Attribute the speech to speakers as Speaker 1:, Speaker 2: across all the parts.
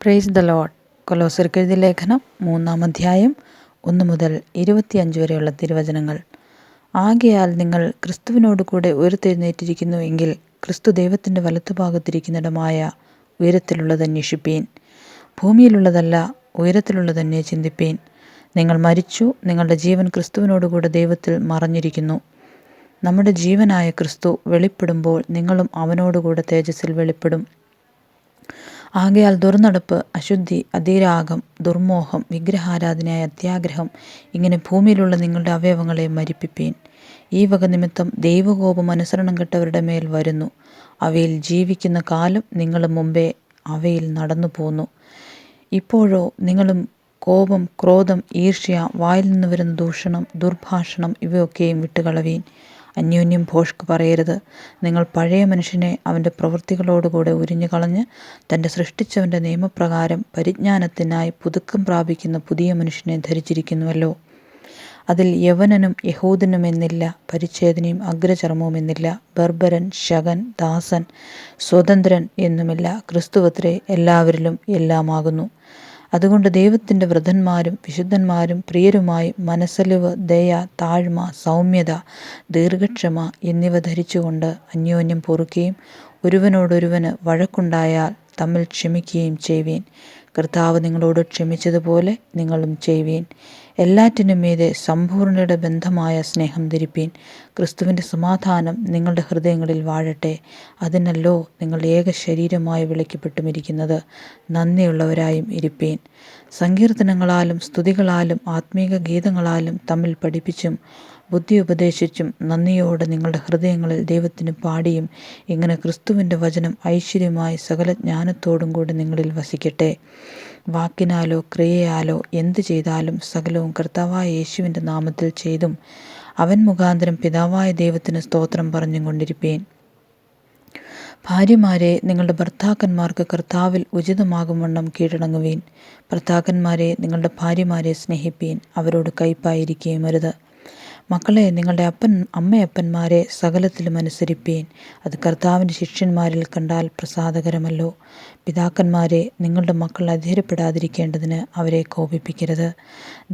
Speaker 1: Praise the Lord. കൊലോസ്യർക്ക് എഴുതിയ ലേഖനം 3-ാം അധ്യായം 1 മുതൽ 25 വരെയുള്ള തിരുവചനങ്ങൾ. ആകയാൽ നിങ്ങൾ ക്രിസ്തുവിനോട് കൂടെ ഉയർത്തെഴുന്നേറ്റിരിക്കുന്നു എങ്കിൽ ക്രിസ്തു ദൈവത്തിൻ്റെ വലത്തുഭാഗത്തിരിക്കുന്നിടമായ ഉയരത്തിലുള്ളത് അന്വേഷിപ്പീൻ. ഭൂമിയിലുള്ളതല്ല, ഉയരത്തിലുള്ളതന്നെ ചിന്തിപ്പീൻ. നിങ്ങൾ മരിച്ചു, നിങ്ങളുടെ ജീവൻ ക്രിസ്തുവിനോടുകൂടെ ദൈവത്തിൽ മറഞ്ഞിരിക്കുന്നു. നമ്മുടെ ജീവനായ ക്രിസ്തു വെളിപ്പെടുമ്പോൾ നിങ്ങളും അവനോടുകൂടെ തേജസ്സിൽ വെളിപ്പെടും. ആകയാൽ ദുർനടപ്പ്, അശുദ്ധി, അധീരാഗം, ദുർമോഹം, വിഗ്രഹാരാധനയായ അത്യാഗ്രഹം, ഇങ്ങനെ ഭൂമിയിലുള്ള നിങ്ങളുടെ അവയവങ്ങളെ മരിപ്പിപ്പീൻ. ഈ വക നിമിത്തം ദൈവകോപം അനുസരണം കെട്ടവരുടെ മേൽ വരുന്നു. അവയിൽ ജീവിക്കുന്ന കാലം നിങ്ങൾ മുമ്പേ അവയിൽ നടന്നു പോന്നു. ഇപ്പോഴോ നിങ്ങളും കോപം, ക്രോധം, ഈർഷ്യ, വായിൽ നിന്ന് വരുന്ന ദൂഷണം, ദുർഭാഷണം ഇവയൊക്കെയും വിട്ടുകളവീൻ. അന്യോന്യം ഭോഷ്ക് പറയരുത്. നിങ്ങൾ പഴയ മനുഷ്യനെ അവൻ്റെ പ്രവൃത്തികളോടുകൂടെ ഉരിഞ്ഞു കളഞ്ഞ് തൻ്റെ സൃഷ്ടിച്ചവൻ്റെ നിയമപ്രകാരം പരിജ്ഞാനത്തിനായി പുതുക്കം പ്രാപിക്കുന്ന പുതിയ മനുഷ്യനെ ധരിച്ചിരിക്കുന്നുവല്ലോ. അതിൽ യവനനും യഹൂദനുമെന്നില്ല, പരിച്ഛേദനയും അഗ്രചർമ്മവുമെന്നില്ല, ബർബരൻ, ശകൻ, ദാസൻ, സ്വതന്ത്രൻ എന്നുമില്ല, ക്രിസ്തുവത്രേ എല്ലാവരിലും എല്ലാമാകുന്നു. അതുകൊണ്ട് ദൈവത്തിൻ്റെ വൃദ്ധന്മാരും വിശുദ്ധന്മാരും പ്രിയരുമായി മനസ്സലിവ്, ദയ, താഴ്മ, സൗമ്യത, ദീർഘക്ഷമ എന്നിവ ധരിച്ചുകൊണ്ട് അന്യോന്യം പൊറുക്കുകയും ഒരുവനോടൊരുവന് വഴക്കുണ്ടായാൽ തമ്മിൽ ക്ഷമിക്കുകയും ചെയ്യുവീൻ. കർത്താവ് നിങ്ങളോട് ക്ഷമിച്ചതുപോലെ നിങ്ങളും ചെയ്യുവീൻ. എല്ലാറ്റിനും മീതെ സമ്പൂർണ്ണയുടെ ബന്ധമായ സ്നേഹം ധരിപ്പീൻ. ക്രിസ്തുവിൻ്റെ സമാധാനം നിങ്ങളുടെ ഹൃദയങ്ങളിൽ വാഴട്ടെ. അതിനല്ലോ നിങ്ങൾ ഏക ശരീരമായി വിളിക്കപ്പെട്ടുമിരിക്കുന്നത്. നന്ദിയുള്ളവരായും ഇരിപ്പീൻ. സങ്കീർത്തനങ്ങളാലും സ്തുതികളാലും ആത്മീക ഗീതങ്ങളാലും തമ്മിൽ പഠിപ്പിച്ചും ബുദ്ധി ഉപദേശിച്ചും നന്ദിയോടെ നിങ്ങളുടെ ഹൃദയങ്ങളിൽ ദൈവത്തിന് പാടിയും ഇങ്ങനെ ക്രിസ്തുവിൻ്റെ വചനം ഐശ്വര്യമായി സകല ജ്ഞാനത്തോടും കൂടി നിങ്ങളിൽ വസിക്കട്ടെ. വാക്കിനാലോ ക്രിയയാലോ എന്തു ചെയ്താലും സകലവും കർത്താവായ യേശുവിൻ്റെ നാമത്തിൽ ചെയ്തും അവൻ മുഖാന്തരം പിതാവായ ദൈവത്തിന് സ്തോത്രം പറഞ്ഞും കൊണ്ടിരിപ്പീൻ. ഭാര്യമാരെ, നിങ്ങളുടെ ഭർത്താക്കന്മാർക്ക് കർത്താവിൽ ഉചിതമാകും വണ്ണം കീഴടങ്ങുവീൻ. ഭർത്താക്കന്മാരെ, നിങ്ങളുടെ ഭാര്യമാരെ സ്നേഹിപ്പീൻ, അവരോട് കയ്പായിരിക്കുകയും അരുത്. മക്കളെ, നിങ്ങളുടെ അമ്മയപ്പന്മാരെ സകലത്തിലും അനുസരിപ്പീൻ, അത് കർത്താവിൻ്റെ ശിഷ്യന്മാരിൽ കണ്ടാൽ പ്രസാദകരമല്ലോ. പിതാക്കന്മാരെ, നിങ്ങളുടെ മക്കൾ അധീരപ്പെടാതിരിക്കേണ്ടതിന് അവരെ കോപിപ്പിക്കരുത്.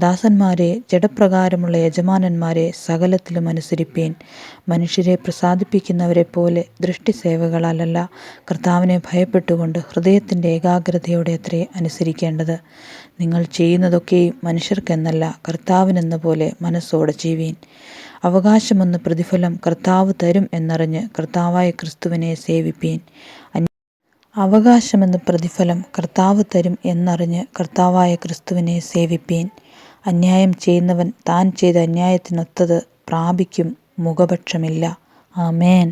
Speaker 1: ദാസന്മാരെ, ജഡപ്രകാരമുള്ള യജമാനന്മാരെ സകലത്തിലും അനുസരിപ്പീൻ, മനുഷ്യരെ പ്രസാദിപ്പിക്കുന്നവരെ പോലെ ദൃഷ്ടിസേവകളല്ല, കർത്താവിനെ ഭയപ്പെട്ടുകൊണ്ട് ഹൃദയത്തിൻ്റെ ഏകാഗ്രതയോടെ അത്രേ അനുസരിക്കേണ്ടത്. നിങ്ങൾ ചെയ്യുന്നതൊക്കെയും മനുഷ്യർക്കെന്നല്ല, കർത്താവിനെന്ന പോലെ മനസ്സോടെ ചെയ്യുവീൻ. അവകാശമെന്ന് പ്രതിഫലം കർത്താവ് തരും എന്നറിഞ്ഞ് കർത്താവായ ക്രിസ്തുവിനെ സേവിപ്പീൻ. അവകാശമെന്ന് പ്രതിഫലം കർത്താവ് തരും എന്നറിഞ്ഞ് കർത്താവായ ക്രിസ്തുവിനെ സേവിപ്പീൻ. അന്യായം ചെയ്യുന്നവൻ താൻ ചെയ്ത അന്യായത്തിനൊത്തത് പ്രാപിക്കും, മുഖപക്ഷമില്ല. ആമേൻ.